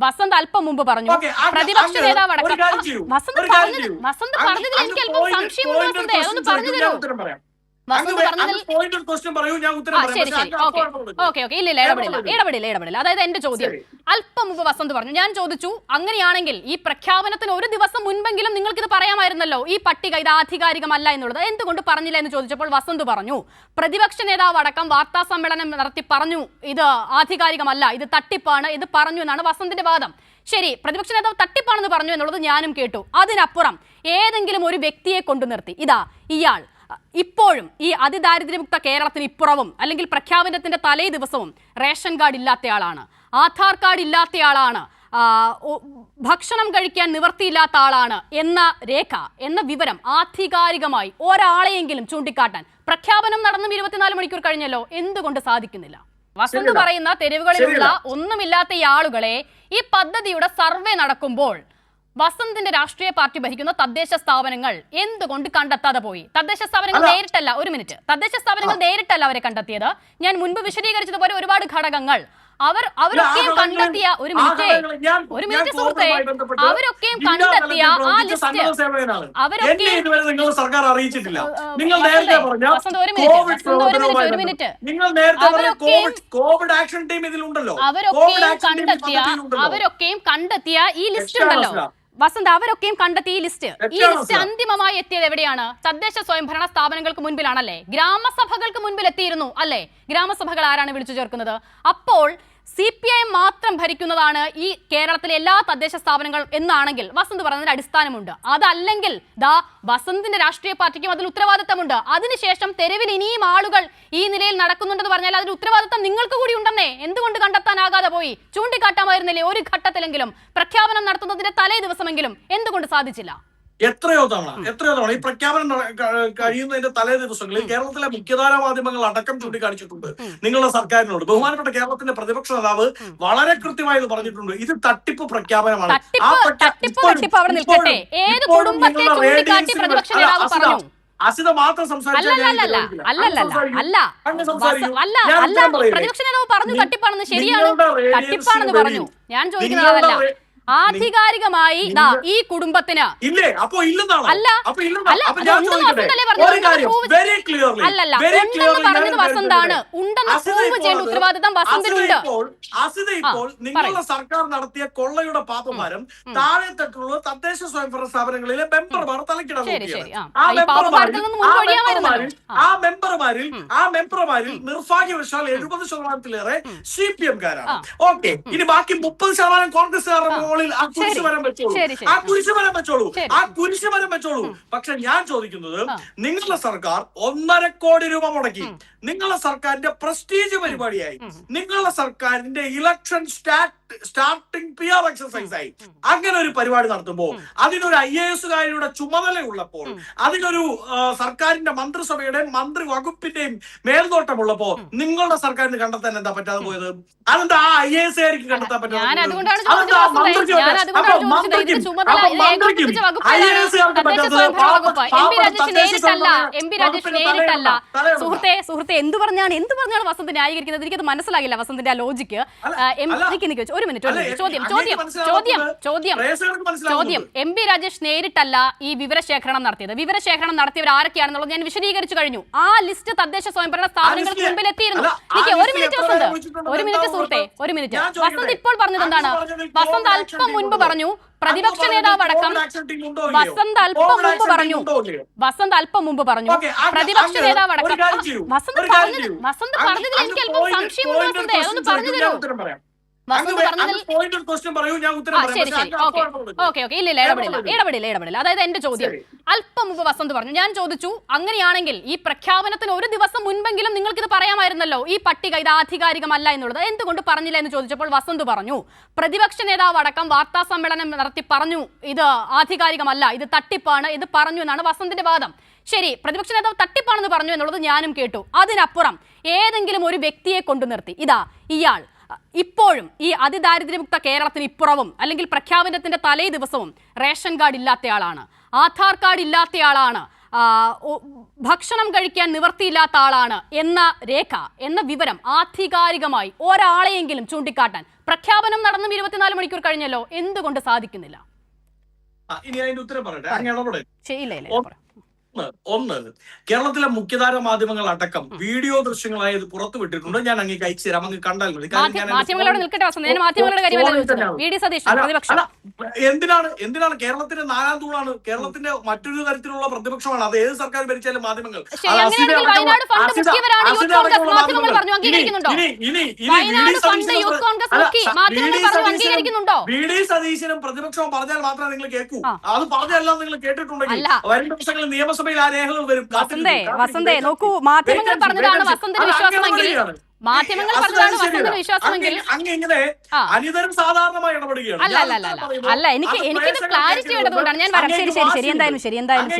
വസന്ത് അല്പം മുമ്പ് പറഞ്ഞു പ്രതിപക്ഷ നേതാവ് അടക്കം വസന്ത് പറഞ്ഞതിൽ എനിക്ക് അല്പം സംശയമുണ്ട് വസന്തേ, ഒന്ന് പറഞ്ഞു തരൂ. ഇടപെടില്ല. അതായത് എന്റെ ചോദ്യം അല്പം മുമ്പ് വസന്ത് പറഞ്ഞു, ഞാൻ ചോദിച്ചു അങ്ങനെയാണെങ്കിൽ ഈ പ്രഖ്യാപനത്തിന് ഒരു ദിവസം മുൻപെങ്കിലും നിങ്ങൾക്ക് ഇത് പറയാമായിരുന്നല്ലോ, ഈ പട്ടിക ഇത് ആധികാരികമല്ല എന്നുള്ളത് എന്തുകൊണ്ട് പറഞ്ഞില്ല എന്ന് ചോദിച്ചപ്പോൾ വസന്ത് പറഞ്ഞു പ്രതിപക്ഷ നേതാവ് അടക്കം വാർത്താ സമ്മേളനം നടത്തി പറഞ്ഞു ഇത് ആധികാരികമല്ല, ഇത് തട്ടിപ്പാണ് ഇത് പറഞ്ഞു എന്നാണ് വസന്തിന്റെ വാദം. ശരി, പ്രതിപക്ഷ നേതാവ് തട്ടിപ്പാണെന്ന് പറഞ്ഞു എന്നുള്ളത് ഞാനും കേട്ടു. അതിനപ്പുറം ഏതെങ്കിലും ഒരു വ്യക്തിയെ കൊണ്ടു നിർത്തി ഇതാ ഇയാൾ ഇപ്പോഴും ഈ അതിദാരിദ്ര്യമുക്ത കേരളത്തിന് ഇപ്പുറവും അല്ലെങ്കിൽ പ്രഖ്യാപനത്തിന്റെ തലേ ദിവസവും റേഷൻ കാർഡ് ഇല്ലാത്തയാളാണ്, ആധാർ കാർഡ് ഇല്ലാത്തയാളാണ്, ഭക്ഷണം കഴിക്കാൻ നിവർത്തിയില്ലാത്ത ആളാണ് എന്ന രേഖ എന്ന വിവരം ആധികാരികമായി ഒരാളെയെങ്കിലും ചൂണ്ടിക്കാട്ടാൻ പ്രഖ്യാപനം നടന്നും 24 മണിക്കൂർ കഴിഞ്ഞല്ലോ, എന്തുകൊണ്ട് സാധിക്കുന്നില്ല? വസന്ത് പറയുന്ന തെരുവുകളിലുള്ള ഒന്നുമില്ലാത്ത ഈ ആളുകളെ ഈ പദ്ധതിയുടെ സർവേ നടക്കുമ്പോൾ വസന്തിന്റെ രാഷ്ട്രീയ പാർട്ടി ഭരിക്കുന്ന തദ്ദേശ സ്ഥാപനങ്ങൾ എന്തുകൊണ്ട് കണ്ടെത്താതെ പോയി? തദ്ദേശ സ്ഥാപനങ്ങൾ നേരിട്ടല്ല, ഒരു മിനിറ്റ്, തദ്ദേശ സ്ഥാപനങ്ങൾ നേരിട്ടല്ല അവരെ കണ്ടെത്തിയത്. ഞാൻ മുൻപ് വിശദീകരിച്ചതുപോലെ ഒരുപാട് ഘടകങ്ങൾ അവരൊക്കെയും കണ്ടെത്തിയ ഒരു മിനിറ്റ് സുഹൃത്തെ, അവരൊക്കെയും കണ്ടെത്തിയ ആ ലിസ്റ്റ് അവരൊക്കെയും കണ്ടെത്തിയ ഈ ലിസ്റ്റ് ഉണ്ടല്ലോ വസന്ത്, അവരൊക്കെയും കണ്ടെത്തിയ ഈ ലിസ്റ്റ് അന്തിമമായി എത്തിയത് എവിടെയാണ്? തദ്ദേശ സ്വയംഭരണ സ്ഥാപനങ്ങൾക്ക് മുൻപിലാണല്ലേ, ഗ്രാമസഭകൾക്ക് മുൻപിൽ എത്തിയിരുന്നു അല്ലേ? ഗ്രാമസഭകൾ ആരാണ് വിളിച്ചു ചേർക്കുന്നത്? അപ്പോൾ CPIM മാത്രം ഭരിക്കുന്നതാണ് ഈ കേരളത്തിലെ എല്ലാ തദ്ദേശ സ്ഥാപനങ്ങളും എന്നാണെങ്കിൽ വസന്ത് പറയുന്നതിന് അടിസ്ഥാനമുണ്ട്. അതല്ലെങ്കിൽ വസന്തിന്റെ രാഷ്ട്രീയ പാർട്ടിക്കും അതിൽ ഉത്തരവാദിത്തമുണ്ട്. അതിനുശേഷം തെരുവിൽ ഇനിയും ആളുകൾ ഈ നിലയിൽ നടക്കുന്നുണ്ടെന്ന് പറഞ്ഞാൽ അതിൽ ഉത്തരവാദിത്തം നിങ്ങൾക്ക് കൂടി ഉണ്ടെന്നേ. എന്തുകൊണ്ട് കണ്ടെത്താനാകാതെ പോയി? ചൂണ്ടിക്കാട്ടാമായിരുന്നില്ലേ ഒരു ഘട്ടത്തിലെങ്കിലും? പ്രഖ്യാപനം നടത്തുന്നതിന്റെ തലേ ദിവസമെങ്കിലും എന്തുകൊണ്ട് സാധിച്ചില്ല? എത്രയോ തവണ ഈ പ്രഖ്യാപനം കഴിയുന്നതിന്റെ തലേ ദിവസങ്ങളിൽ കേരളത്തിലെ മുഖ്യധാര മാധ്യമങ്ങൾ അടക്കം ചൂണ്ടിക്കാണിച്ചിട്ടുണ്ട് നിങ്ങളുടെ സർക്കാരിനോട്. ബഹുമാനപ്പെട്ട കേരളത്തിന്റെ പ്രതിപക്ഷ നേതാവ് വളരെ കൃത്യമായി ഇത് പറഞ്ഞിട്ടുണ്ട്, ഇത് തട്ടിപ്പ് പ്രഖ്യാപനമാണ്. അസിത മാത്രം പ്രതിപക്ഷ നേതാവ് പറഞ്ഞു തട്ടിപ്പാണെന്ന്. ശരിയാണ്, തട്ടിപ്പാണെന്ന് പറഞ്ഞു. ഞാൻ ചോദിക്കുന്നതല്ല, ആധികാരികമായി ഈ കുടുംബത്തിന് പറഞ്ഞത് വസന്താണ്. ഉണ്ടെന്ന് പ്രൂവ് ചെയ്യേണ്ട ഉത്തരവാദിത്തം വസന്തിനുണ്ട്. നിങ്ങളുടെ സർക്കാർ നടത്തിയ കൊള്ളയുടെ പാപ്പന്മാരും താഴെ തട്ടുള്ള തദ്ദേശ സ്വയംഭരണ സ്ഥാപനങ്ങളിലെ മെമ്പർമാർ തലക്കിടാൻ ആ മെമ്പർമാരിൽ നിർഭാഗ്യവശാൽ 70%-ലേറെ CPM-കാരാണ്. ഓക്കെ, ഇനി ബാക്കി 30% കോൺഗ്രസ്സുകാരുടെ ആ കുരിശുമരം വെച്ചോളൂ. പക്ഷെ ഞാൻ ചോദിക്കുന്നത്, നിങ്ങളുടെ സർക്കാർ 1.5 കോടി രൂപ മുടക്കി, നിങ്ങളുടെ സർക്കാരിന്റെ പ്രസ്റ്റീജ് പരിപാടിയായി, നിങ്ങളുടെ സർക്കാരിന്റെ ഇലക്ഷൻ സ്റ്റാർട്ടിംഗ് PR എക്സസൈസ് ആയി അങ്ങനെ ഒരു പരിപാടി നടത്തുമ്പോൾ അതിനൊരു IAS-കാരിയുടെ ചുമതല ഉള്ളപ്പോൾ, അതിനൊരു സർക്കാരിന്റെ മന്ത്രിസഭയുടെ മന്ത്രി വകുപ്പിന്റെയും മേൽനോട്ടമുള്ളപ്പോ നിങ്ങളുടെ സർക്കാരിന് കണ്ടെത്താൻ എന്താ പറ്റാതെ പോയത്? അതെന്താ ആ IAS-കാരിക്ക് കണ്ടെത്താൻ പറ്റാതെ? സുഹൃത്തെ എന്ത് പറഞ്ഞാണ് വസന്ത് ന്യായീകരിക്കുന്നത്? എനിക്കത് മനസ്സിലാകില്ല വസന്തിന്റെ ആ ലോജിക്ക്. ഒരു മിനിറ്റ്, ചോദ്യം MP രാജേഷ് നേരിട്ടല്ല ഈ വിവരശേഖരണം നടത്തിയത്. വിവരശേഖരണം നടത്തിയവർ ആരൊക്കെയാണെന്നുള്ളത് ഞാൻ വിശദീകരിച്ചു കഴിഞ്ഞു. ആ ലിസ്റ്റ് തദ്ദേശ സ്വയംഭരണ സ്ഥാപനങ്ങൾക്ക് മുൻപിൽ എത്തിയിരുന്നു. ഒരു മിനിറ്റ് സുഹൃത്തെ, വസന്ത് ഇപ്പോൾ പറഞ്ഞത് എന്താണ്? വസന്ത് അല്പം മുൻപ് പറഞ്ഞു പ്രതിപക്ഷ നേതാവ് അടക്കം വസന്ത് അല്പം മുമ്പ് പറഞ്ഞു പ്രതിപക്ഷ നേതാവ് അടക്കം വസന്ത് പറഞ്ഞതിൽ എനിക്ക് അല്പം സംശയമുണ്ട്. ഒന്ന് പറഞ്ഞു തരൂ. ഇടപെടില്ല. അതായത് എന്റെ ചോദ്യം അല്പം മുമ്പ് വസന്ത് പറഞ്ഞു, ഞാൻ ചോദിച്ചു അങ്ങനെയാണെങ്കിൽ ഈ പ്രഖ്യാപനത്തിന് ഒരു ദിവസം മുൻപെങ്കിലും നിങ്ങൾക്ക് ഇത് പറയാമായിരുന്നല്ലോ, ഈ പട്ടിക ഇത് ആധികാരികമല്ല എന്നുള്ളത് എന്തുകൊണ്ട് പറഞ്ഞില്ല എന്ന് ചോദിച്ചപ്പോൾ വസന്ത് പറഞ്ഞു പ്രതിപക്ഷ നേതാവ് അടക്കം വാർത്താ സമ്മേളനം നടത്തി പറഞ്ഞു ഇത് ആധികാരികമല്ല, ഇത് തട്ടിപ്പാണ് ഇത് പറഞ്ഞു എന്നാണ് വസന്തിന്റെ വാദം. ശരി, പ്രതിപക്ഷ നേതാവ് തട്ടിപ്പാണെന്ന് പറഞ്ഞു എന്നുള്ളത് ഞാനും കേട്ടു. അതിനപ്പുറം ഏതെങ്കിലും ഒരു വ്യക്തിയെ കൊണ്ടു നിർത്തി ഇതാ ഇയാൾ ഇപ്പോഴും ഈ അതിദാരിദ്ര്യമുക്ത കേരളത്തിന് ഇപ്പുറവും അല്ലെങ്കിൽ പ്രഖ്യാപനത്തിന്റെ തലേ ദിവസവും റേഷൻ കാർഡ് ഇല്ലാത്തയാളാണ്, ആധാർ കാർഡ് ഇല്ലാത്തയാളാണ്, ഭക്ഷണം കഴിക്കാൻ നിവർത്തിയില്ലാത്ത ആളാണ് എന്ന രേഖ, എന്ന വിവരം ആധികാരികമായി ഒരാളെയെങ്കിലും ചൂണ്ടിക്കാട്ടാൻ പ്രഖ്യാപനം നടന്നും 24 മണിക്കൂർ കഴിഞ്ഞല്ലോ, എന്തുകൊണ്ട് സാധിക്കുന്നില്ല? ഇനി അതിന്റെ ഉത്തരം പറയട്ടെ. അങ്ങ് ഇടപെടേ. ഒന്ന്, കേരളത്തിലെ മുഖ്യധാര മാധ്യമങ്ങൾ അടക്കം വീഡിയോ ദൃശ്യങ്ങളായി ഇത് പുറത്തുവിട്ടിട്ടുണ്ട്. ഞാൻ അങ്ങ് അയച്ചു തരാം, അങ്ങ് കണ്ടാൽ മതി. എന്തിനാണ് കേരളത്തിന്റെ 4ാം തൂണാണ്, കേരളത്തിന്റെ മറ്റൊരു തരത്തിലുള്ള പ്രതിപക്ഷമാണ്. അത് ഏത് സർക്കാർ ഭരിച്ചാലും മാധ്യമങ്ങൾ. വി.ഡി. സതീശനും പ്രതിപക്ഷവും പറഞ്ഞാൽ മാത്രമേ നിങ്ങൾ കേൾക്കൂ. അത് പറഞ്ഞല്ല നിങ്ങൾ കേട്ടിട്ടുണ്ടെങ്കിൽ വരും ദിവസങ്ങളിൽ നിയമസഭ ആ രേഖകൾ വരും. വസന്തേ നോക്കൂ, മാധ്യമങ്ങൾ പറഞ്ഞതാണ് വസന്തിന് വിശ്വാസമെങ്കിൽ, മാധ്യമങ്ങൾ പറഞ്ഞതാണ് വസന്തിന് വിശ്വാസമെങ്കിൽ അങ്ങ് ഇങ്ങനെ അനിതരം സാധാരണമായി ഇടപെടുകയാണ്. അല്ല എനിക്കിത് ക്ലാരിറ്റി വേണ്ടതുകൊണ്ടാണ് ഞാൻ പറയാം. ശരി എന്തായാലും